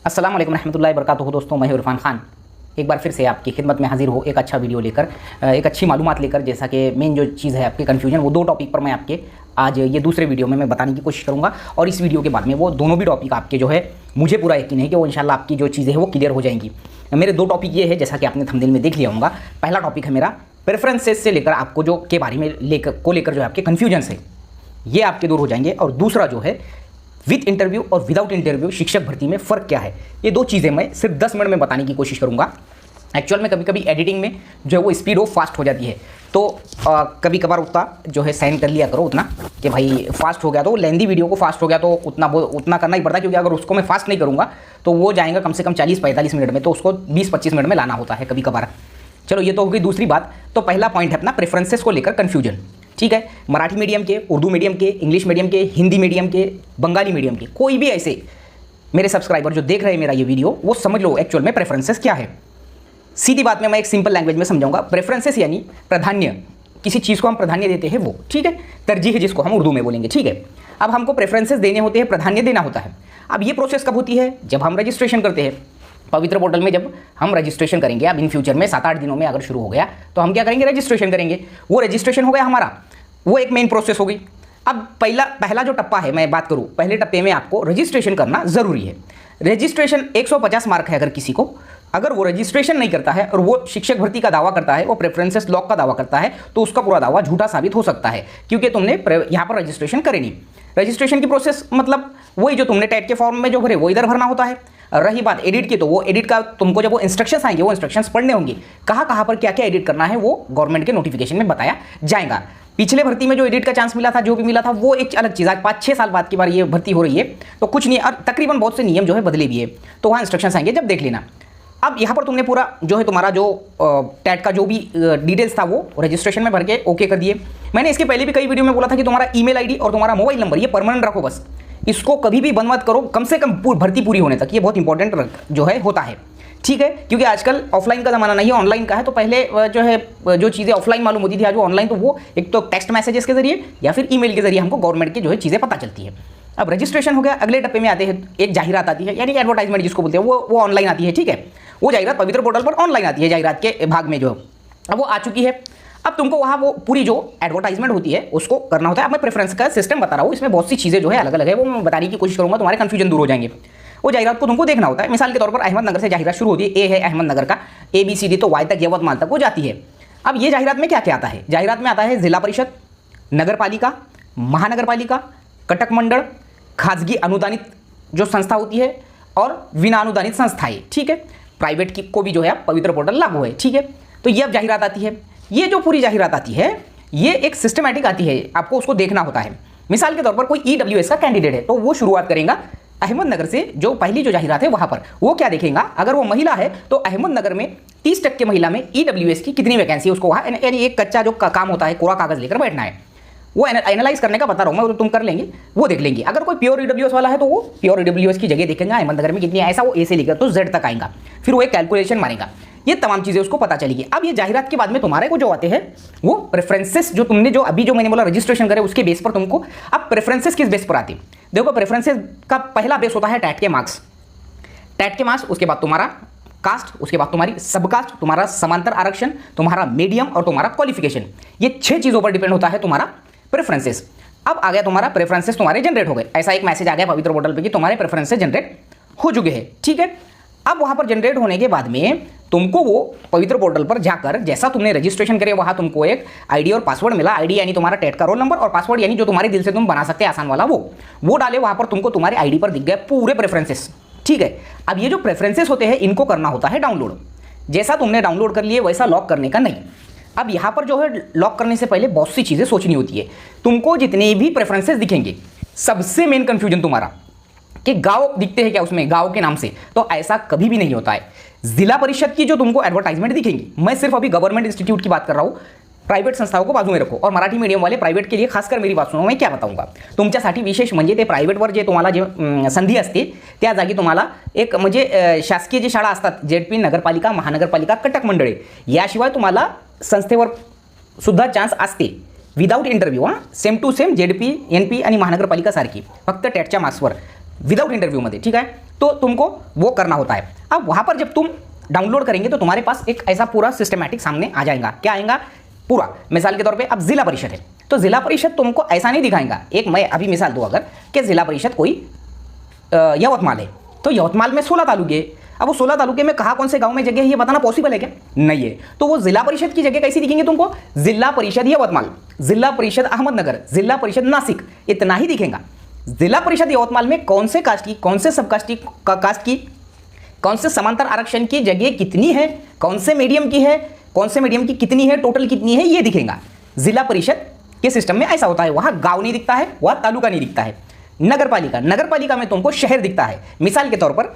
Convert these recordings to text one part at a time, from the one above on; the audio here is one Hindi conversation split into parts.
अस्सलाम वालेकुम रहमतुल्लाहि व बरकातुहू। दोस्तों, मैं इरफान खान एक बार फिर से आपकी खिदमत में हाजिर हो एक अच्छा वीडियो लेकर, एक अच्छी मालूमात लेकर। जैसा कि मेन जो चीज़ है आपके कन्फ्यूजन, वो दो टॉपिक पर मैं आपके आज ये दूसरे वीडियो में मैं बताने की कोशिश करूँगा। और इस वीडियो के बाद में वो दोनों भी टॉपिक आपके जो है, मुझे पूरा यकीन है कि वो इंशाल्लाह आपकी जो चीज़ें हैं वो क्लियर हो जाएंगी। मेरे दो टॉपिक ये है, जैसा कि आपने थंबनेल में देख लिया होगा। पहला टॉपिक है मेरा प्रेफरेंसेस से लेकर आपको जो के बारे में लेकर जो है आपके कन्फ्यूजन्स है ये आपके दूर हो जाएंगे। और दूसरा जो है विद इंटरव्यू और विदाउट इंटरव्यू शिक्षक भर्ती में फ़र्क क्या है, ये दो चीज़ें मैं सिर्फ 10 मिनट में बताने की कोशिश करूँगा। एक्चुअल में कभी कभी एडिटिंग में जो है वो स्पीड ऑफ फास्ट हो जाती है, तो कभी कभार उतना जो है साइन कर लिया करो उतना कि भाई फास्ट हो गया तो लेंदी वीडियो को फास्ट हो गया तो उतना करना ही पड़ता है, क्योंकि अगर उसको मैं फास्ट नहीं करूँगा तो वो जाएगा कम से कम 40-45 मिनट में, तो उसको 20-25 मिनट में लाना होता है कभी कभार। चलो, ये तो हो गई दूसरी बात। तो पहला पॉइंट है अपना प्रेफरेंसेस को लेकर कन्फ्यूजन। ठीक है, मराठी मीडियम के, उर्दू मीडियम के, इंग्लिश मीडियम के, हिंदी मीडियम के, बंगाली मीडियम के, कोई भी ऐसे मेरे सब्सक्राइबर जो देख रहे हैं मेरा ये वीडियो, वो समझ लो एक्चुअल में प्रेफरेंसेस क्या है। सीधी बात में मैं एक सिंपल लैंग्वेज में समझाऊंगा। प्रेफरेंसेस यानी प्राधान्य, किसी चीज़ को हम प्राधान्य देते हैं वो, ठीक है, तरजीह है जिसको हम उर्दू में बोलेंगे। ठीक है, अब हमको प्रेफरेंसेस देने होते हैं, प्राधान्य देना होता है। अब ये प्रोसेस कब होती है? जब हम रजिस्ट्रेशन करते हैं पवित्र पोर्टल में। जब हम रजिस्ट्रेशन करेंगे, अब इन फ्यूचर में 7-8 दिनों में अगर शुरू हो गया तो हम क्या करेंगे? रजिस्ट्रेशन करेंगे। वो रजिस्ट्रेशन हो गया हमारा, वो एक मेन प्रोसेस हो गई। अब पहला जो टप्पा है, मैं बात करूं, पहले टप्पे में आपको रजिस्ट्रेशन करना ज़रूरी है। रजिस्ट्रेशन 150 मार्क है। अगर किसी को, अगर वो रजिस्ट्रेशन नहीं करता है और वो शिक्षक भर्ती का दावा करता है, वो प्रेफरेंसेस लॉक का दावा करता है, तो उसका पूरा दावा झूठा साबित हो सकता है, क्योंकि तुमने यहाँ पर रजिस्ट्रेशन करे नहीं। रजिस्ट्रेशन की प्रोसेस मतलब वही जो तुमने टेट के फॉर्म में जो भरे वो इधर भरना होता है। रही बात एडिट की, तो वो एडिट का तुमको जब वो इंस्ट्रक्शंस आएंगे वो इंस्ट्रक्शंस पढ़ने होंगे। कहाँ पर क्या क्या एडिट करना है वो गवर्नमेंट के नोटिफिकेशन में बताया जाएगा। पिछले भर्ती में जो एडिट का चांस मिला था, जो भी मिला था, वो एक अलग चीज़। आज 5-6 साल बाद की बार ये भर्ती हो रही है, तो कुछ नहीं, और तकरीबन बहुत से नियम जो है बदले भी है, तो वहाँ इंस्ट्रक्शंस आएंगे, जब देख लेना। अब यहाँ पर तुमने पूरा जो है तुम्हारा जो टेट का जो भी डिटेल्स था वो रजिस्ट्रेशन में भर के ओके कर दिए। मैंने इसके पहले भी कई वीडियो में बोला था कि तुम्हारा ईमेल आईडी और तुम्हारा मोबाइल नंबर ये परमानेंट रखो, बस इसको कभी भी बंद मत करो, कम से कम भर्ती पूरी होने तक। ये बहुत इंपॉर्टेंट जो है होता है, ठीक है, क्योंकि आजकल ऑफलाइन का ज़माना नहीं है, ऑनलाइन का है। तो पहले जो है जो चीज़ें ऑफलाइन मालूम होती थी, आज वो ऑनलाइन, तो वो एक तो टेक्स्ट मैसेजेस के जरिए या फिर ईमेल के जरिए हमको गवर्नमेंट की जो है चीज़ें पता चलती है। अब रजिस्ट्रेशन हो गया, अगले टप्पे में आते हैं, एक जाहिरात आती है, यानी एडवर्टाइजमेंट जिसको बोलते हैं, वो ऑनलाइन आती है। ठीक है, वो जाहिरात पवित्र पोर्टल पर ऑनलाइन आती है, जाहिरात के भाग में जो, अब वो आ चुकी है। अब तुमको वहाँ वो पूरी जो एडवर्टाइजमेंट होती है उसको करना होता है। अब मैं प्रेफरेंस का सिस्टम बता रहा हूँ, इसमें बहुत सी चीज़ें जो है अलग अलग है, वो मैं बताने की कोशिश करूँगा, तुम्हारे कन्फ्यूजन दूर हो जाएंगे। वो जाहिरात को तुमको देखना होता है। मिसाल के तौर पर अहमदनगर से जाहिरात शुरू होती है, ए है अहमदनगर का, ABCD तो वाई तक, यवतमाल तक वो जाती है। अब ये जाहिरात में क्या क्या आता है? जाहिरात में आता है जिला परिषद, नगर पालिका, महानगर पालिका, कटक मंडल, खाजगी अनुदानित जो संस्था होती है और बिना अनुदानित संस्थाएं। ठीक है, प्राइवेट की को भी जो है पवित्र पोर्टल लागू है। ठीक है, तो ये अब जाहिरात आती है। ये जो पूरी जाहिरात आती है ये एक सिस्टमैटिक आती है, आपको उसको देखना होता है। मिसाल के तौर पर कोई EWS का कैंडिडेट है, तो वो शुरुआत करेगा अहमदनगर से, जो पहली जो जाहिरात है वहां पर वो क्या देखेगा, अगर वो महिला है तो अहमदनगर में 30% महिला में EWS की कितनी वैकेंसी है, उसको वहाँ, यानी एक कच्चा जो काम होता है, कोरा कागज लेकर बैठना है, वो एनालाइज करने का बता रहा हूँ मैं, तो तुम कर लेंगे, वो देख लेंगे। अगर कोई प्योर EWS वाला है तो वो प्योर EWS की जगह देखेगा अहमदनगर में कितनी है, ऐसा वो A से लेकर तो Z तक आएगा, फिर वो एक कैलकुलेशन मारेगा, ये तमाम चीज़ें उसको पता चलेगी। अब ये जाहिरात के बाद में तुम्हारे को जो आते हैं वो प्रेफरेंसेस, जो तुमने जो अभी जो मैंने बोला रजिस्ट्रेशन करे उसके बेस पर तुमको, अब प्रेफरेंसेस किस बेस पर आती है? देखो, प्रेफरेंसेस का पहला बेस होता है टैट के मार्क्स। टैट के मार्क्स, उसके बाद तुम्हारा कास्ट, उसके बाद तुम्हारी सबकास्ट, तुम्हारा समांतर आरक्षण, तुम्हारा मीडियम और तुम्हारा क्वालिफिकेशन। ये 6 चीज़ों पर डिपेंड होता है तुम्हारा प्रेफरेंसेस। अब आ गया तुम्हारा प्रेफरेंसेस, तुम्हारे जनरेट हो गए, ऐसा एक मैसेज आ गया पवित्र पोर्टल पे कि तुम्हारे प्रेफरेंसेस जनरेट हो चुके हैं। ठीक है, अब वहां पर जनरेट होने के बाद में तुमको वो पवित्र पोर्टल पर जाकर, जैसा तुमने रजिस्ट्रेशन करे वहां तुमको एक आईडी और पासवर्ड मिला। आईडी यानी तुम्हारा टेट का रोल नंबर, और पासवर्ड यानी जो तुम्हारे दिल से तुम बना सकते हैं आसान वाला, वो डाले वहां पर, तुमको तुम्हारे आईडी पर दिख गए पूरे प्रेफरेंसेस। ठीक है, अब ये जो प्रेफरेंसेस होते हैं इनको करना होता है डाउनलोड। जैसा तुमने डाउनलोड कर लिए वैसा लॉक करने का नहीं। अब यहाँ पर जो है लॉक करने से पहले बहुत सी चीज़ें सोचनी होती है। तुमको जितने भी प्रेफरेंसेस दिखेंगे, सबसे मेन कंफ्यूजन तुम्हारा कि गांव दिखते हैं क्या उसमें, गांव के नाम से, तो ऐसा कभी भी नहीं होता है। जिला परिषद की जो तुमको एडवर्टाइजमेंट दिखेंगी, मैं सिर्फ अभी गवर्नमेंट इंस्टीट्यूट की बात कर रहा हूँ, प्राइवेट संस्थाओं को बाजू में रखो। और मराठी मीडियम वाले प्राइवेट के लिए खासकर मेरी बात सुनो, मैं क्या बताऊंगा तुमच्यासाठी विशेष म्हणजे ते प्रायव्हेटवर जे तुम्हाला जे संधी असते त्या जागी तुम्हाला एक म्हणजे शासकीय जी शाळा असतात, ZP, नगरपालिका, महानगरपालिका, कटक मंडळे, याशिवाय तुम्हाला संस्थेवर सुद्धा चान्स असते without interview. Same to same ZP, NP आणि महानगरपालिका सारखी, फक्त टेटच्या मार्क्सवर विदाउट इंटरव्यूमध्ये, ठीक आहे. तो तुमको वो करना होता है. अब वहाँ पर जब तुम डाउनलोड करेंगे तो तुम्हारे पास एक ऐसा पूरा सिस्टमैटिक सामने आ जाएगा. क्या आएगा? पूरा. मिसाल के तौर पे अब जिला परिषद है तो जिला परिषद तुमको ऐसा नहीं दिखाएगा. एक मैं अभी मिसाल दूँ अगर कि जिला परिषद कोई यवतमाल है तो यवतमाल में 16 तालुके. अब वो 16 तालुके में कहाँ कौन से गांव में जगह है ये बताना पॉसिबल है क्या? नहीं है. तो वो जिला परिषद की जगह कैसी दिखेंगे तुमको? जिला परिषद यवतमाल, जिला परिषद अहमदनगर, जिला परिषद नासिक, इतना ही दिखेगा. जिला परिषद यवतमाल में कौन से कास्ट की, कौन से सब कास्ट की, कौन से समांतर आरक्षण की जगह कितनी है, कौन से मीडियम की है, कौन से मीडियम की कितनी है, टोटल कितनी है, ये दिखेगा. जिला परिषद के सिस्टम में ऐसा होता है. वहां गांव नहीं दिखता है, वहां तालुका नहीं दिखता है. नगर पालिका में तुमको शहर दिखता है. मिसाल के तौर पर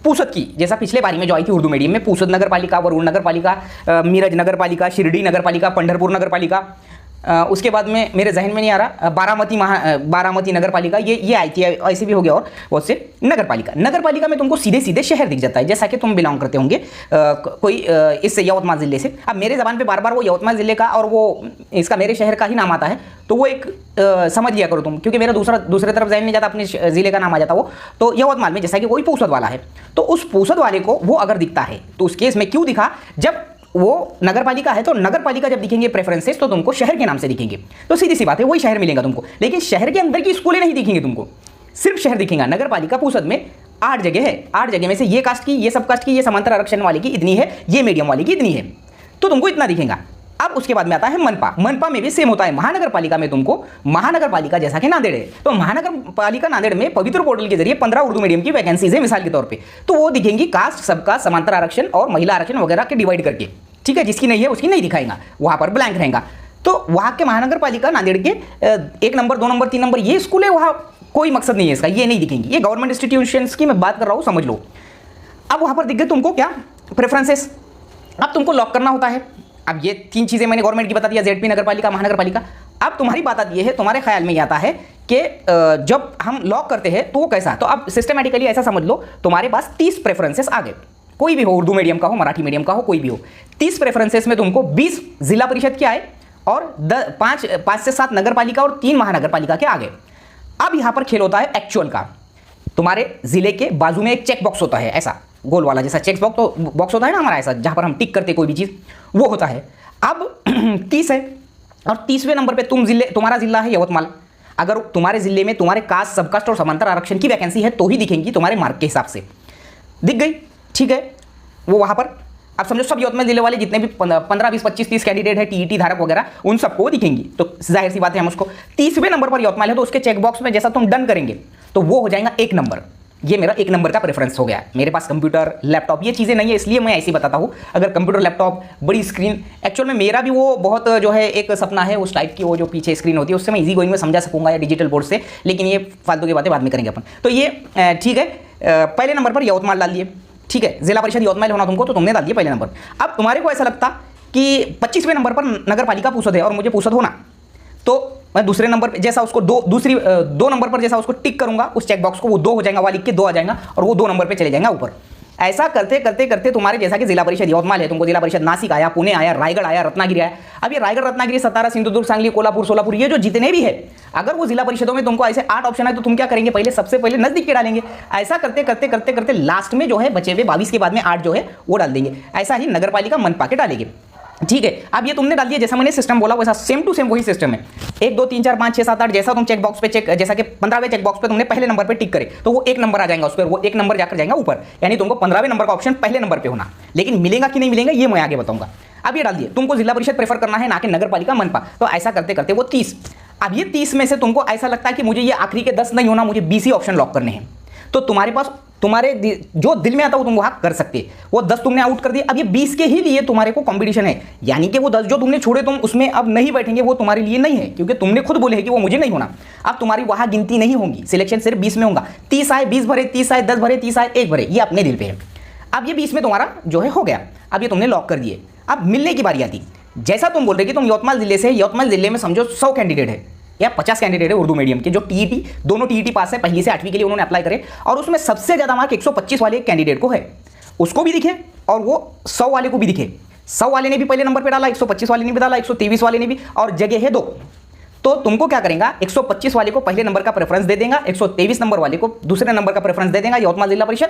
पूसद की, जैसा पिछले बारी में जो आई थी उर्दू मीडियम में, पूसद नगर पालिका, वरुण नगर पालिका, मीरज नगर पालिका, शिरडी नगर पालिका, पंढरपुर नगर पालिका, उसके बाद में मेरे जहन में नहीं आ रहा, बारामती नगर पालिका, ये आई थी. ऐसे भी हो गया. और बहुत से नगर पालिका में तुमको सीधे सीधे शहर दिख जाता है. जैसा कि तुम बिलोंग करते होंगे कोई इस यवतमाल जिले से. अब मेरे जबान पे बार बार वो यवतमाल जिले का और वो इसका मेरे शहर का ही नाम आता है तो वो एक समझ लिया करो तुम, क्योंकि मेरा दूसरे तरफ जहन नहीं जाता, अपने जिले का नाम आ जाता वो. तो यवतमाल में जैसा कि कोई पूसद वाला है तो उस पूसद वाले को वो अगर दिखता है तो उस केस में क्यों दिखा? जब वो नगर पालिका है तो नगर पालिका जब दिखेंगे प्रेफरेंसेस तो तुमको शहर के नाम से दिखेंगे. तो सीधी सी बात है, वही शहर मिलेगा तुमको. लेकिन शहर के अंदर की स्कूलें नहीं दिखेंगे तुमको, सिर्फ शहर दिखेगा. नगर पालिका पूसद में 8 जगह है, 8 जगह में से ये कास्ट की, ये सब कास्ट की, ये समांतर आरक्षण वाले की इतनी है, ये मीडियम वाले की इतनी है, तो तुमको इतना दिखेगा. अब उसके बाद में आता है मनपा में भी सेम होता है. महानगर पालिका में तुमको महानगर पालिका जैसा कि नांदेड़ है तो महानगर पालिका नांदेड़ में पवित्र पोर्टल के जरिए 15 उर्दू मीडियम की वैकेंसीज है मिसाल के तौर पे, तो वो दिखेंगी कास्ट, सबका, समांतर आरक्षण और महिला आरक्षण वगैरह के डिवाइड करके. ठीक है, जिसकी नहीं है उसकी नहीं दिखाएगा, वहां पर ब्लैंक रहेगा. तो वहां के महानगर पालिका नांदेड़ के 1 नंबर 2 नंबर 3 नंबर ये स्कूल है, वहां कोई मकसद नहीं है इसका, ये नहीं दिखेंगी. ये गवर्नमेंट इंस्टीट्यूशंस की मैं बात कर रहा हूं, समझ लो. अब वहां पर दिख गए तुमको क्या? प्रेफरेंसेस. अब तुमको लॉक करना होता है. अब ये 3 चीजें मैंने गवर्नमेंट की बता दिया, जेडपी, नगर पालिका, महानगर पालिका. अब तुम्हारी बात आती है, तुम्हारे ख्याल में ये आता है कि जब हम लॉक करते हैं तो वो कैसा? तो अब सिस्टमेटिकली ऐसा समझ लो, तुम्हारे पास 30 प्रेफरेंसेस आ गए, कोई भी हो, उर्दू मीडियम का हो, मराठी मीडियम का हो, कोई भी हो. 30 प्रेफरेंसेस में तुमको 20 जिला परिषद के आए और 5 से 7 नगर पालिका और 3 महानगर पालिका के आ गए. अब यहां पर खेल होता है एक्चुअल का. तुम्हारे जिले के बाजू में एक चेक बॉक्स होता है, ऐसा गोल वाला, जैसा चेक बॉक्स होता है ना हमारा, ऐसा जहां पर हम टिक करते कोई भी चीज, वो होता है. अब 30 है और 30वें नंबर पे तुम्हारा जिला है यवतमाल. अगर तुम्हारे जिले में तुम्हारे कास्ट, सबकास्ट और समांतर आरक्षण की वैकेंसी है तो ही दिखेंगी तुम्हारे मार्क के हिसाब से. दिख गई, ठीक है. वो वहां पर अब समझो सब यवतमाल जिले वाले जितने भी 15, 20, 25, 30 कैंडिडेट है, टीईटी धारक वगैरह, उन सबको दिखेंगी. तो जाहिर सी बात है हम उसको 30वें नंबर पर यवतमाल है तो उसके चेकबॉक्स में जैसा तुम डन करेंगे तो वो हो जाएगा 1 नंबर. ये मेरा 1 नंबर का प्रेफरेंस हो गया. मेरे पास कंप्यूटर, लैपटॉप ये चीज़ें नहीं है इसलिए मैं ऐसे ही बताता हूँ. अगर कंप्यूटर, लैपटॉप, बड़ी स्क्रीन, एक्चुअल में मेरा भी वो बहुत जो है एक सपना है उस टाइप की, वो जो पीछे स्क्रीन होती है उससे मैं इजी गोइंग में समझा सकूंगा या डिजिटल बोर्ड से, लेकिन ये फालतू की बातें बाद में करेंगे अपन. तो ये ठीक है, पहले नंबर पर यवतमाल डाल दिए. ठीक है, जिला परिषद यवतमाल होना तुमको तो तुमने डाल दिया पहले नंबर. अब तुम्हारे को ऐसा लगता कि 25वें नंबर पर नगर पालिका पूसद है और मुझे पूसद होना, तो मैं दूसरे नंबर पे जैसा उसको 2 नंबर पर जैसा उसको टिक करूंगा उस चेक बॉक्स को, वो 2 हो जाएगा, वाली के 2 आ जाएगा और वो 2 नंबर पे चले जाएगा ऊपर. ऐसा करते करते करते तुम्हारे जैसा कि जिला परिषद यवतमाल है, तुमको जिला परिषद नासिक आया, पुणे आया, रायगढ़ आया, रत्नागिरी आया. अब ये रायगढ़, रत्नागिरी, सतारा, सिंधुदुर्ग, सांगली, कोल्हापुर, सोलापुर, ये जो जितने भी है, अगर वो जिला परिषदों में तुमको ऐसे 8 ऑप्शन है तो तुम क्या करेंगे? पहले सबसे पहले नजदीक के डालेंगे. ऐसा करते करते करते करते लास्ट में जो है बचे हुए 22 के बाद में 8 जो है वो डाल देंगे. ऐसा ही नगर पालिका, मनपा के डालेंगे. ठीक है, अब ये तुमने डाल दिया, जैसा मैंने सिस्टम बोला वैसा सेम टू सेम वही सिस्टम है. 1 2 3 4 5 6 7 8 जैसा तुम चेक बॉक्स पे चेक, जैसा कि 15वें चेक बॉक्स पे तुमने पहले नंबर पे टिक करे तो वो 1 नंबर आ जाएगा उस पर, वो 1 नंबर जाकर जाएगा ऊपर. यानी तुमको 15वें नंबर का ऑप्शन पहले नंबर पे होना. लेकिन मिलेगा कि नहीं मिलेगा ये मैं आगे बताऊंगा. अब ये डाल दिए, तुमको जिला परिषद प्रेफर करना है ना कि नगर पालिका, मनपा. तो ऐसा करते करते वो 30. अब ये 30 में से तुमको ऐसा लगता है कि मुझे ये आखिरी के 10 नहीं होना, मुझे 20 ही ऑप्शन लॉक करने हैं, तो तुम्हारे पास तुम्हारे जो दिल में आता हो तुम वहां कर सकते. वो 10 तुमने आउट कर दिए. अब ये 20 के ही लिए तुम्हारे को कंपटीशन है, यानी कि वो 10 जो तुमने छोड़े तुम उसमें अब नहीं बैठेंगे, वो तुम्हारे लिए नहीं है, क्योंकि तुमने खुद बोले हैं कि वो मुझे नहीं होना. अब तुम्हारी वहां गिनती नहीं होगी, सिलेक्शन सिर्फ 20 में होगा. 30 आए 20 भरे, 30 आए 10 भरे, 30 आए 1 भरे, ये अपने दिल पे है. अब ये 20 में तुम्हारा जो है हो गया. अब ये तुमने लॉक कर दिए. अब मिलने की बारी आती. जैसा तुम बोल रहे कि तुम यवतमाल जिले से, यवतमाल जिले में समझो 100 कैंडिडेट है या 50 कैंडिडेट है उर्दू मीडियम के, जो टीईटी, दोनों टीईटी पास है, पहली से 8वीं के लिए उन्होंने अप्लाई करे, और उसमें सबसे ज्यादा मार्क 125 वाले कैंडिडेट को है, उसको भी दिखे और वो 100 वाले को भी दिखे. 100 वाले ने भी पहले नंबर पे डाला, 125 वाले ने भी डाला, 123 वाले ने भी, और जगह है 2. तो तुमको क्या करेगा, 125 वाले को पहले नंबर का प्रेफरेंस दे देगा, 123 नंबर वाले को दूसरे नंबर का प्रेफरेंस दे देगा यवतमाल जिला परिषद।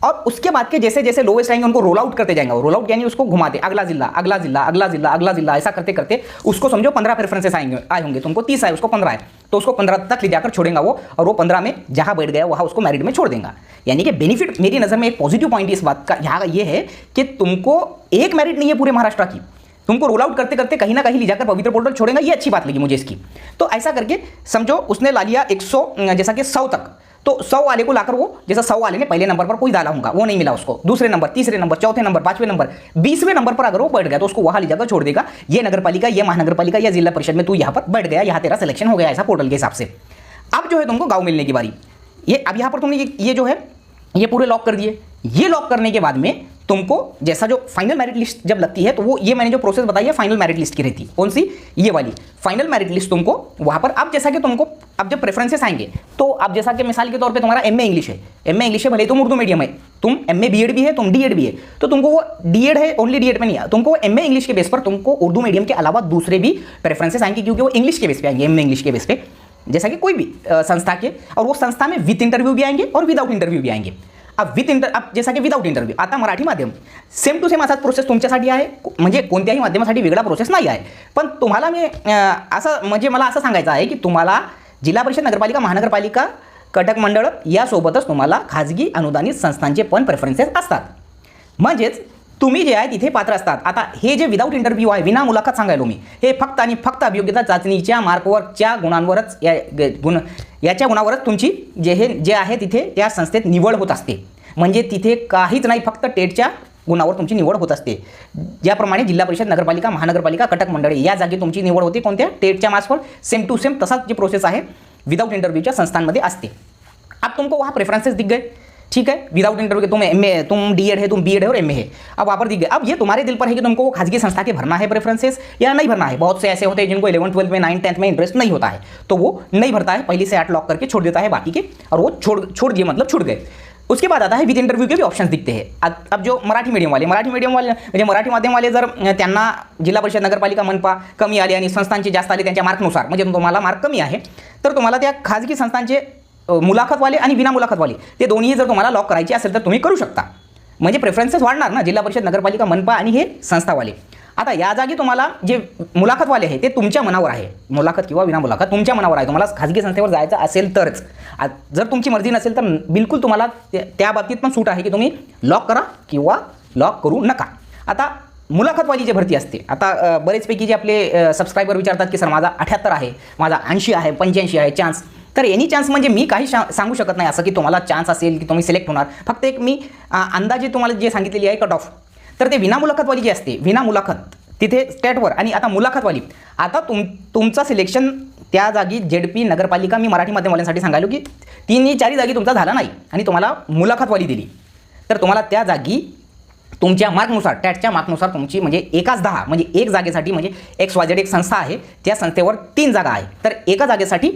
और उसके बाद के जैसे जैसे लोएस्ट आएंगे उनको रोल आउट करते जाएंगे। रोल आउट यानी उसको घुमाते, अगला जिला अगला जिला अगला जिला अगला जिला, ऐसा करते करते उसको समझो 15 प्रेफरेंसेस आए होंगे, तुमको 30 आए, उसको 15 है, तो उसको 15 तक ले जाकर छोड़ेगा वो, और वो 15 में जहां बैठ गया वहां उसको मेरिट में छोड़ देगा। यानी कि बेनिफिट मेरी नजर में एक पॉजिटिव पॉइंट इस बात का यहाँ ये है कि तुमको एक मेरिट नहीं है पूरे महाराष्ट्र की, तुमको रोल आउट करते करते कहीं ना कहीं ले जाकर पवित्र पोर्टल छोड़ेगा। ये अच्छी बात लगी मुझे इसकी। तो ऐसा करके समझो उसने ला लिया 100 जैसा कि 100 तक, तो 100 वाले को लाकर वो, जैसा 100 वाले ने पहले नंबर पर कोई डाला होगा, वो नहीं मिला उसको, दूसरे नंबर, तीसरे नंबर, चौथे नंबर, 5वें नंबर, 20वें नंबर पर अगर वो बैठ गया तो उसको वहां ले जाकर छोड़ देगा। ये नगर पालिका, ये महानगर पालिका या जिला परिषद में तू यहाँ पर बैठ गया, यहाँ तेरा सिलेक्शन हो गया ऐसा पोर्टल के हिसाब से। अब जो है तुमको गाँव मिलने की बारी। ये अब यहाँ पर तुमने ये जो है ये पूरे लॉक कर दिए। ये लॉक करने के बाद में तुमको जैसा जो फाइनल मेरिट लिस्ट जब लगती है तो वो ये मैंने जो प्रोसेस बताई है फाइनल मेरिट लिस्ट की रहती है। कौन सी? ये वाली फाइनल मेरिट लिस्ट तुमको वहां पर, अब जैसा कि तुमको अब जब प्रेफरेंसेस आएंगे तो अब जैसा कि मिसाल के तौर पे तुम्हारा एमए इंग्लिश है, एमए इंग्लिश है, भले तुम उर्दू मीडियम है, तुम एमए बीएड भी है, तुम डीएड भी है, तो तुमको वो डीएड है, ओनली डीएड में नहीं है, तुमको एमए इंग्लिश के बेस पर तुमको उर्दू मीडियम के अलावा दूसरे भी प्रेफरेंसेस आएंगे, क्योंकि वो इंग्लिश के बेस पे आएंगे, एमए इंग्लिश के बेस पे, जैसा कि कोई भी संस्था के, और वो संस्था में विथ इंटरव्यू भी आएंगे और विदाउट इंटरव्यू भी आएंगे। अब जैसा की विदाउट इंटरव्ह्यू आता मराठी माध्यम, सेम टू सेम असाच प्रोसेस तुमच्यासाठी आहे, म्हणजे कोणत्याही माध्यमासाठी वेगळा प्रोसेस नाही आहे। पण तुम्हाला मी असं म्हणजे मला असं सांगायचं आहे की तुम्हाला जिल्हा परिषद, नगरपालिका, महानगरपालिका, कटक मंडळ यासोबतच तुम्हाला खाजगी अनुदानित संस्थांचे पण प्रेफरन्सेस असतात। म्हणजेच तुम्ही जे आहे तिथे पात्र असतात। आता हे जे विदाउट इंटरव्ह्यू आहे, विना मुलाखत सांगायलो मी, हे फक्त आणि फक्त अभियोग्यता चाचणीच्या मार्कवरच्या गुणांवरच याच्या गुणावरच तुमची जे आहे तिथे त्या संस्थेत निवड होत असते। म्हणजे तिथे काहीच नाही, फक्त टेटच्या गुणावर तुमची निवड होत असते। ज्याप्रमाणे जिल्हा परिषद, नगरपालिका, महानगरपालिका, कटक मंडळे या जागी तुमची निवड होते कोणत्या? टेटच्या मार्क्सवर। सेम टू सेम तसाच जे प्रोसेस आहे विदाउट इंटरव्ह्यूच्या संस्थांमध्ये असते। अब तुमको वहाँ प्रेफरेंसेस दिख गए, ठीक है, विदाउट इंटरव्यू के तुम डीएड है, तुम बीएड है और एमए है, अब वहाँ पर दिख गए। अब ये तुम्हारे दिल पर है कि तुमको वो खाजगी संस्था के भरना है प्रेफरेंसेस या नहीं भरना है। बहुत से ऐसे होते हैं जिनको 11th 12th में 9th 10th में इंटरेस्ट नहीं होता है, तो वो नहीं भरता है, पहले से 8 लॉक करके छोड़ देता है बाकी के, और वो छोड़ दिए मतलब छूट गए। उसके बाद आता है विद इंटरव्यू के भी ऑप्शंस दिखते हैं। अब जो मराठी मीडियम वाले म्हणजे मराठी माध्यम वाले जर त्यांना जिल्हा परिषद, नगरपालिका, मनपा कमी आले आणि संस्थांचे जास्त आले त्यांच्या मार्कनुसार, म्हणजे तुम्हाला मार्क कमी आहे तर तुम्हाला त्या खाजगी संस्थांचे मुलाखतवाले आणि विना मुलाखतवाले ते दोन्ही जर तुम्हाला लॉक करायचे असेल तर तुम्ही करू शकता। म्हणजे प्रेफरन्सेस वाढणार ना, जिल्हा परिषद, नगरपालिका, मनपा आणि हे संस्थावाले। आता या जागी तुम्हाला जे मुलाखतवाले आहे ते तुमच्या मनावर आहे, मुलाखत किंवा विना मुलाखत तुमच्या मनावर आहे। तुम्हाला खाजगी संस्थेवर जायचं असेल तरच, जर तुमची मर्जी नसेल तर बिलकुल तुम्हाला त्या बाबतीत पण सूट आहे की तुम्ही लॉक करा किंवा लॉक करू नका। आता मुलाखतवाली जी भरती असते, आता बरेचपैकी जे आपले सबस्क्रायबर विचारतात की सर माझा 78 आहे, माझा 80 आहे, 85 आहे चान्स, तर एनी चान्स म्हणजे मी काही सांगू शकत नाही असं की तुम्हाला चान्स असेल की तुम्ही सिलेक्ट होणार। फक्त एक मी अंदाजे तुम्हाला जे सांगितलेली आहे कट ऑफ, तर ते विना मुलाखतवाली जी असते, विना मुलाखत तिथे स्टेटवर, आणि आता मुलाखतवाली, आता तुमचा सिलेक्शन त्या जागी जेडपी, नगरपालिका, मी मराठी माध्यमवाल्यांसाठी सांगायलो की 3-4 जागी तुमचा झाला नाही आणि तुम्हाला मुलाखतवाली दिली, तर तुम्हाला त्या जागी तुमच्या मार्कनुसार, टॅटच्या मार्कनुसार तुमची म्हणजे 1/10 म्हणजे एक जागेसाठी, म्हणजे XYZ एक संस्था आहे, त्या संस्थेवर 3 जागा आहे, तर एका जागेसाठी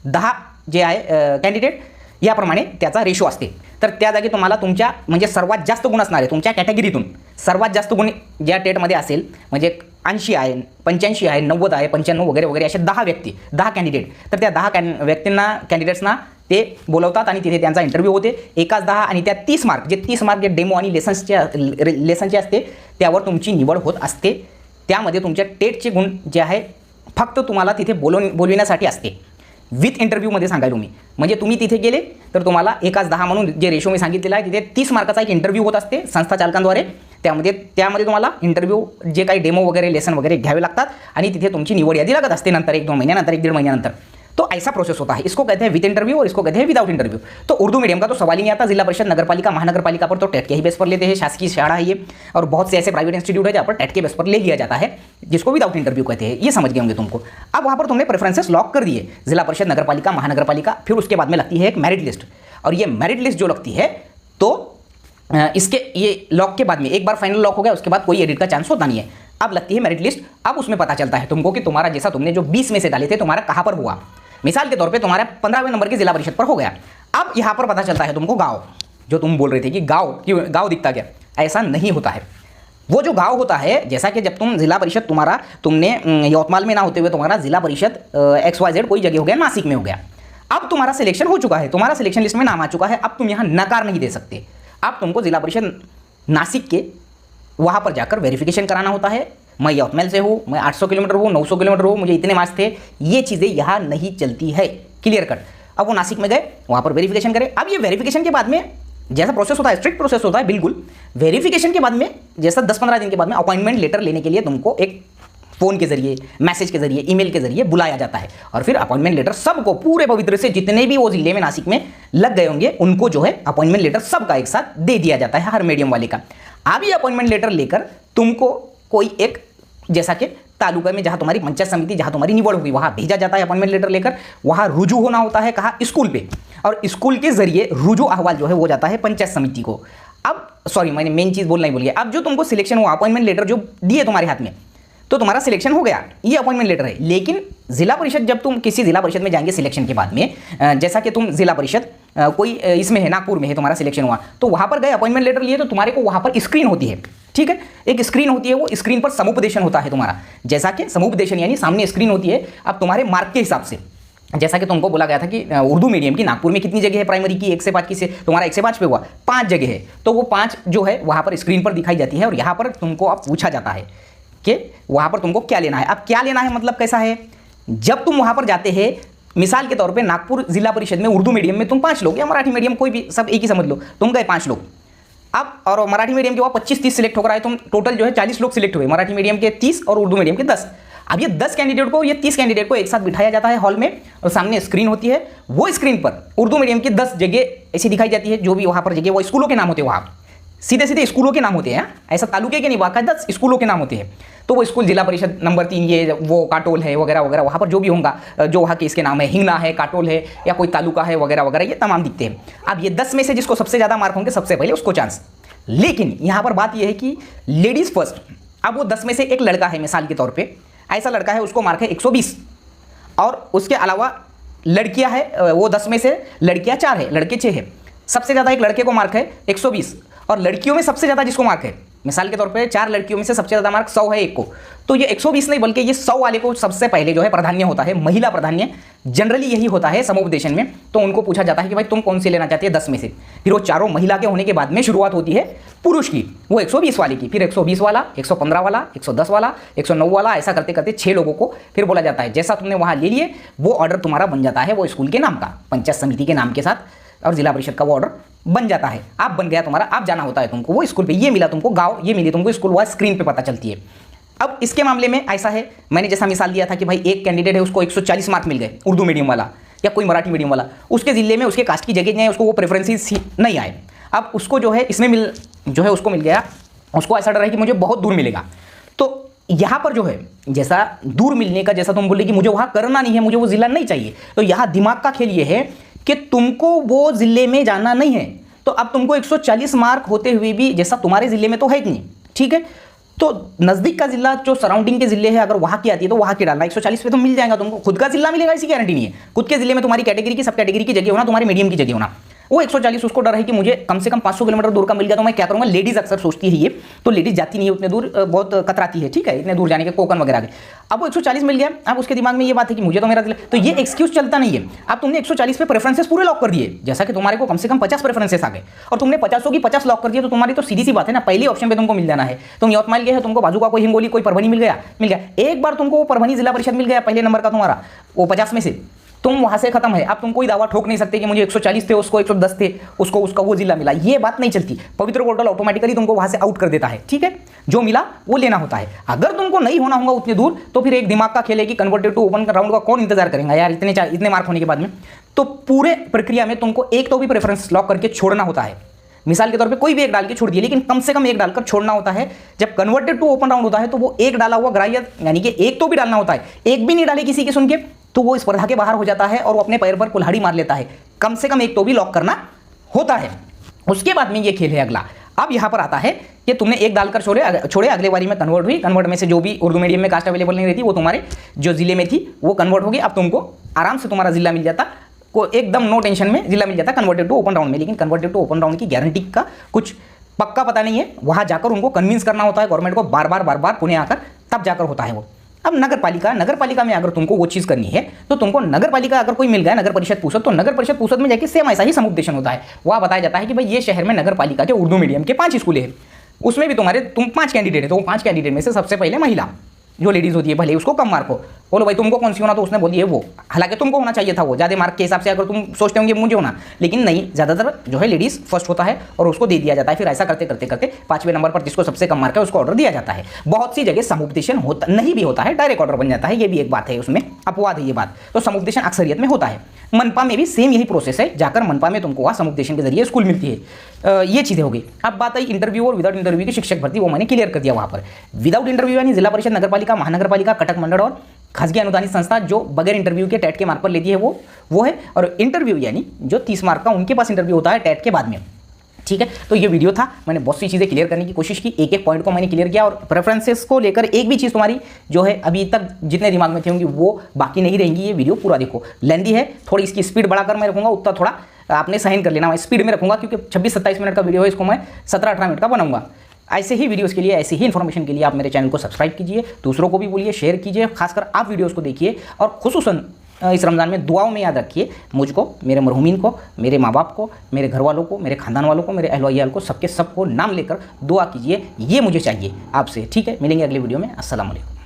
10 जे आहे कॅन्डिडेट, याप्रमाणे त्याचा रेशो असते। तर त्या जागी तुम्हाला तुमच्या म्हणजे सर्वात जास्त गुण असणारे तुमच्या कॅटेगरीतून सर्वात जास्त गुण ज्या टेटमध्ये असेल, म्हणजे 80 आहे, 85 आहे, 90 आहे, 95 वगैरे वगैरे असे 10 व्यक्ती, 10 कॅन्डिडेट, तर त्या 10 व्यक्तींना, कॅन्डिडेट्सना ते बोलवतात आणि तिथे त्यांचा इंटरव्ह्यू होते। 1/10 आणि त्या 30 मार्क जे डेमो आणि लेसनचे असते त्यावर तुमची निवड होत असते। त्यामध्ये तुमच्या टेटचे गुण जे आहे फक्त तुम्हाला तिथे बोलविण्यासाठी असते। विथ इंटरव्ह्यूमध्ये सांगायलो मी, म्हणजे तुम्ही तिथे गेले तर तुम्हाला 1/10 म्हणून जे रेशो मी सांगितलेला आहे तिथे 30 मार्काचा एक इंटरव्ह्यू होत असते संस्था चालकांद्वारे। त्यामध्ये तुम्हाला इंटरव्ह्यू जे काही डेमो वगैरे लेसन वगैरे घ्यावे लागतात आणि तिथे तुमची निवड यादी लागत असते नंतर 1-2 महिन्यानंतर, 1-1.5 महिन्यानंतर। तो ऐसा प्रोसेस होता है, इसको कहते हैं विद इंटरव्यू और इसको कहते हैं विदाउट इंटरव्यू। तो उर्दू मीडियम का तो सवाल ही नहीं आता। जिला परिषद, नगरपालिका, महानगरपालिका पर तो टेट के ही बेस पर लेते हैं, शासकीय शाला है ये, और बहुत से ऐसे प्राइवेट इंस्टीट्यूट है जहाँ पर टेट के बेस पर ले लिया जाता है, जिसको विदाउट इंटरव्यू कहते हैं। ये समझ गए होंगे तुमको। अब वहाँ पर तुमने प्रेफरेंसेस लॉक कर दिए, जिला परिषद, नगरपालिका, महानगरपालिका, फिर उसके बाद में लगती है एक मेरिट लिस्ट, और ये मेरिट लिस्ट जो लगती है तो इसके ये लॉक के बाद में एक बार फाइनल लॉक हो गया उसके बाद कोई एडिट का चांस होता नहीं है। अब लगती है मेरिट लिस्ट। अब उसमें पता चलता है तुमको कि तुम्हारा जैसा तुमने जो 20 में से डाले थे तुम्हारा कहाँ पर हुआ। मिसाल के तौर पे तुम्हारा 15वें नंबर की जिला परिषद पर हो गया। अब यहाँ पर पता चलता है तुमको गाँव, जो तुम बोल रहे थे कि गाँव दिखता क्या, ऐसा नहीं होता है। वो जो गांव होता है, जैसा कि जब तुम जिला परिषद तुमने यवतमाल में ना होते हुए तुम्हारा जिला परिषद XYZ कोई जगह हो गया, नासिक में हो गया, अब तुम्हारा सिलेक्शन हो चुका है, तुम्हारा सिलेक्शन लिस्ट में नाम आ चुका है, अब तुम यहाँ नकार नहीं दे सकते। अब तुमको जिला परिषद नासिक के वहाँ पर जाकर वेरिफिकेशन कराना होता है, मैं यवतमाल से हूँ, मैं 800 किलोमीटर हूँ, 900 किलोमीटर हूँ, मुझे इतने मार्क्स थे, ये चीज़ें यहाँ नहीं चलती है, क्लियर कट। अब वो नासिक में गए, वहाँ पर वेरिफिकेशन करें। अब ये वेरिफिकेशन के बाद में जैसा प्रोसेस होता है, स्ट्रिक्ट प्रोसेस होता है बिल्कुल। वेरिफिकेशन के बाद में जैसा 10-15 दिन के बाद में अपॉइंटमेंट लेटर लेने के लिए तुमको एक फ़ोन के जरिए, मैसेज के जरिए, ईमेल के जरिए बुलाया जाता है, और फिर अपॉइंटमेंट लेटर सबको, पूरे पवित्र से जितने भी वो जिले में नासिक में लग गए होंगे, उनको जो है अपॉइंटमेंट लेटर सबका एक साथ दे दिया जाता है, हर मीडियम वाले का। अब ये अपॉइंटमेंट लेटर लेकर तुमको कोई एक, जैसा कि तालुका में जहां तुम्हारी पंचायत समिति, जहां तुम्हारी निवड़ होगी, वहां भेजा जाता है अपॉइंटमेंट लेटर लेकर। वहां रुजू होना होता है कहाँ, स्कूल पे, और स्कूल के जरिए रुजू अहवाल जो है वो जाता है पंचायत समिति को। अब सॉरी, मैंने मेन चीज बोलना ही भूल गया। अब जो तुमको सिलेक्शन हुआ, अपॉइंटमेंट लेटर जो दिए तुम्हारे हाथ में, तो तुम्हारा सिलेक्शन हो गया, ये अपॉइंटमेंट लेटर है। लेकिन जिला परिषद, जब तुम किसी जिला परिषद में जाएंगे सिलेक्शन के बाद में, जैसा कि तुम जिला परिषद कोई इसमें है, नागपुर में है, तुम्हारा सिलेक्शन हुआ, तो वहां पर गए, अपॉइंटमेंट लेटर लिए, तो तुम्हारे को वहां पर स्क्रीन होती है, ठीक है, एक स्क्रीन होती है, वो स्क्रीन पर समुपदेशन होता है तुम्हारा, जैसा कि समुपदेशन यानी सामने स्क्रीन होती है। अब तुम्हारे मार्क के हिसाब से, जैसा कि तुमको बोला गया था कि उर्दू मीडियम की नागपुर में कितनी जगह है प्राइमरी की, 1 से 5 की, से तुम्हारा 1 से 5 पे हुआ, 5 जगह है, तो वो 5 जो है वहां पर स्क्रीन पर दिखाई जाती है, और यहाँ पर तुमको अब पूछा जाता है कि वहां पर तुमको क्या लेना है। अब क्या लेना है मतलब कैसा है, जब तुम वहां पर जाते हैं, मिसाल के तौर पे नागपुर जिला परिषद में उर्दू मीडियम में तुम 5 लोग, या मराठी मीडियम कोई भी, सब एक ही समझ लो, तुम गए 5 लोग। अब और मराठी मीडियम के वहाँ 25-30 सिलेक्ट होकर आए, तुम टोटल जो है 40 लोग सिलेक्ट हुए, मराठी मीडियम के 30 और उर्दू मीडियम के 10। अब ये 10 कैंडिडेट को, ये 30 कैंडिडेट को एक साथ बिठाया जाता है हॉल में, और सामने स्क्रीन होती है, वो स्क्रीन पर उर्दू मीडियम की 10 जगह ऐसी दिखाई जाती है, जो भी वहाँ पर जगह, वो स्कूलों के नाम होते हैं, वहाँ सीधे सीधे स्कूलों के नाम होते हैं, ऐसा तालुके के नहीं, वाकई 10 स्कूलों के नाम होते हैं। तो वो स्कूल जिला परिषद नंबर 3, ये वो काटोल है वगैरह वगैरह, वहाँ पर जो भी होगा, जो वहाँ के इसके नाम है, हिंगना है, काटोल है, या कोई तालुका है वगैरह वगैरह, ये तमाम दिखते हैं। अब ये 10 में से जिसको सबसे ज़्यादा मार्क होंगे, सबसे पहले उसको चांस। लेकिन यहाँ पर बात यह है कि लेडीज़ फर्स्ट। अब वो 10 में से एक लड़का है, मिसाल के तौर पर ऐसा लड़का है, उसको मार्क है 120, और उसके अलावा लड़कियाँ है, वो 10 में से लड़कियाँ 4 है, लड़के 6 है। सबसे ज़्यादा एक लड़के को मार्क है 120, और लड़कियों में सबसे ज़्यादा जिसको मार्क है, मिसाल के तौर पे 4 लड़कियों में से सबसे ज़्यादा मार्क 100 है एक को, तो ये 120 नहीं बल्कि ये 100 वाले को सबसे पहले जो है प्राधान्य होता है, महिला प्राधान्य जनरली यही होता है समुपदेशन में। तो उनको पूछा जाता है कि भाई तुम कौन सी लेना चाहती है 10 में से, फिर वो चारों महिला के होने के बाद में शुरुआत होती है पुरुष की, वो 120 वाले की, फिर 120 वाला, 115 वाला, 110 वाला, 109 वाला, ऐसा करते करते 6 लोगों को फिर बोला जाता है। जैसा तुमने वहाँ ले लिए, वो ऑर्डर तुम्हारा बन जाता है, वो स्कूल के नाम का, पंचायत समिति के नाम के साथ, और जिला परिषद का वो ऑर्डर बन जाता है। आप बन गया तुम्हारा, आप जाना होता है तुमको वो स्कूल पे, ये मिला तुमको गांव, ये मिली तुमको स्कूल, वह स्क्रीन पे पता चलती है। अब इसके मामले में ऐसा है, मैंने जैसा मिसाल दिया था कि भाई एक कैंडिडेट है, उसको 140 मार्क मिल गए, उर्दू मीडियम वाला या कोई मराठी मीडियम वाला, उसके जिले में उसके कास्ट की जगह नहीं है, उसको वो प्रेफरेंसेस नहीं आए। अब उसको जो है इसमें उसको मिल गया, उसको ऐसा डर है कि मुझे बहुत दूर मिलेगा। तो यहाँ पर जो है जैसा दूर मिलने का, जैसा तुम बोले कि मुझे वहाँ करना नहीं है, मुझे वो जिला नहीं चाहिए, तो यहाँ दिमाग का खेल ये है कि तुमको वो जिले में जाना नहीं है। तो अब तुमको 140 मार्क होते हुए भी, जैसा तुम्हारे जिले में तो है ही नहीं, ठीक है, तो नज़दीक का जिला जो सराउंडिंग के जिले है, अगर वहाँ की आती है तो वहाँ की डालना, 140 पे तो मिल जाएगा तुमको, खुद का जिला मिलेगा ऐसी गारंटी नहीं है। खुद के जिले में तुम्हारी कैटेगरी की, सब कैटेगरी की जगह होना, तुम्हारे मीडियम की जगह होना, वो 140 उसको डर है कि मुझे कम से कम 500 किलोमीटर दूर का मिल गया तो मैं क्या करूँगा। लेडीज़ अक्सर सोचती है ये, तो लेडीज़ जाती नहीं है उतने दूर, बहुत कतराती है, ठीक है, इतने दूर जाने के, कोकन वगैरह के। अब वो 140 मिल गया, अब उसके दिमाग में ये बात है कि मुझे तो मेरा जिला, तो ये एक्सक्यूज चलता नहीं है। अब तुमने 140 पे प्रेफरेंसेस पूरे लॉक कर दिए, जैसा कि तुम्हारे को कम से कम 50 प्रेफरेंसेस आ गए, और तुमने 50 की 50 लॉक कर दिए, तो तुम्हारी तो सीधी सी बात है ना, पहले ऑप्शन पे तुमको मिल जाना है। तुम यवतमाल गए हो, तुमको बाजू का कोई हिंगोली, कोई परभनी मिल गया, एक बार तुमको वो परभनी जिला परिषद मिल गया पहले नंबर का तुम्हारा, वो 50 में से, तुम वहां से खत्म है। अब तुम कोई दावा ठोक नहीं सकते कि मुझे 140 थे, उसको 110 थे, उसको उसका वो जिला मिला, ये बात नहीं चलती। पवित्र पोर्टल ऑटोमेटिकली तुमको वहां से आउट कर देता है, ठीक है, जो मिला वो लेना होता है। अगर तुमको नहीं होना होगा उतने दूर, तो फिर एक दिमाग का खेल है कि कन्वर्टेड टू ओपन राउंड का कौन इंतजार करेगा यार, इतने मार्क होने के बाद में। तो पूरे प्रक्रिया में तुमको एक तो भी प्रेफरेंस लॉक करके छोड़ना होता है, मिसाल के तौर पे कोई भी एक डाल के छोड़ दिए, लेकिन कम से कम एक डालकर छोड़ना होता है। जब कन्वर्टेड टू ओपन राउंड होता है तो वो एक डाला हुआ ग्राह्य, यानी कि एक तो भी डालना होता है, एक भी नहीं डाले किसी के सुन के, तो वो स्पर्धा के बाहर हो जाता है और वो अपने पैर पर कुल्हाड़ी मार लेता है। कम से कम एक तो भी लॉक करना होता है। उसके बाद में ये खेल है अगला। अब यहाँ पर आता है कि तुमने एक डालकर छोड़े, अगले बारी में कन्वर्ट हुई, कन्वर्ट में से जो भी उर्दू मीडियम में कास्ट अवेलेबल नहीं रहती, वो तुम्हारे जो जिले में थी वो कन्वर्ट होगी। अब तुमको आराम से तुम्हारा जिला मिल जाता, को एकदम नो टेंशन में जिला मिल जाता कन्वर्टेड टू ओपन राउंड में। लेकिन कन्वर्टेड टू ओपन राउंड की गारंटी का कुछ पक्का पता नहीं है, वहाँ जाकर उनको कन्विंस करना होता है गवर्नमेंट को, बार बार पुणे आकर, तब जाकर होता है वो। अब नगर पालिका में अगर तुमको वो चीज़ करनी है तो तुमको नगर पालिका अगर कोई मिल गया नगर परिषद पूषद, तो नगर परिषद पूषद में जाके सेम ऐसा ही समुपदेशन होता है। वहाँ बताया जाता है कि भाई ये शहर में नगर पालिका के उर्दू मीडियम के 5 स्कूल हैं, उसमें भी तुम 5 कैंडिडेट है, तो वो 5 कैंडिडेट में से सबसे पहले महिला जो लेडीज़ होती है, भले उसको कम मार्क हो, बोलो भाई तुमको कौन सी होना, तो उसने बोल दिया वो, हालांकि तुमको होना चाहिए था वो ज़्यादा मार्क के हिसाब से, अगर तुम सोचते होंगे मुझे होना, लेकिन नहीं, ज़्यादातर जो है लेडीज़ फर्स्ट होता है और उसको दे दिया जाता है। फिर ऐसा करते करते करते 5वें नंबर पर जिसको सबसे कम मार्क है उसको ऑर्डर दिया जाता है। बहुत सी जगह समुपदेशन होता नहीं भी होता है, डायरेक्ट ऑर्डर बन जाता है, ये भी एक बात है, उसमें अपवाद है ये बात। तो समुपदेशन अक्सरियत में होता है। मनपा में भी सेम यही प्रोसेस है, जाकर मनपा में तुमको वहाँ समुपदेशन के जरिए स्कूल मिलती है। ये चीज़ें हो गई। अब बात आई इंटरव्यू और विदाउट इंटरव्यू की शिक्षक भर्ती, वो मैंने क्लियर कर दिया वहाँ पर। विदाउट इंटरव्यू यानी जिला परिषद, नगर पालिका, महानगर पालिका, कटक मंडल और खासगी अनुदानित संस्था जो बगैर इंटरव्यू के टेट के मार्क पर लेती है वो है। और इंटरव्यू यानी जो 30 मार्क का उनके पास इंटरव्यू होता है टेट के बाद में। ठीक है, तो ये वीडियो था, मैंने बहुत सी चीज़ें क्लियर करने की कोशिश की, एक एक पॉइंट को मैंने क्लियर किया, और प्रेफरेंसेस को लेकर एक भी चीज़ तुम्हारी जो है अभी तक जितने दिमाग में थी होंगी वो बाकी नहीं रहेंगी। ये वीडियो पूरा देखो, लेंदी है, थोड़ी इसकी स्पीड बढ़ाकर मैं रखूँगा, उतना थोड़ा आपने सहन कर लेना, मैं स्पीड में रखूँगा क्योंकि 26-27 मिनट का वीडियो है, इसको मैं 17-18 मिनट का बनाऊँगा। ऐसे ही वीडियोस के लिए, ऐसी ही इन्फॉर्मेशन के लिए आप मेरे चैनल को सब्सक्राइब कीजिए, दूसरों को भी बोलिए, शेयर कीजिए, खासकर आप वीडियोस को देखिए, और खुसूसन इस रमज़ान में दुआओं में याद रखिए मुझको, मेरे मरहूमीन को, मेरे माँ बाप को, मेरे घर वालों को, मेरे खानदान वालों को, मेरे अहल वयाल को, सबको नाम लेकर दुआ कीजिए, ये मुझे चाहिए आपसे। ठीक है, मिलेंगे अगले वीडियो में। अस्सलाम वालेकुम।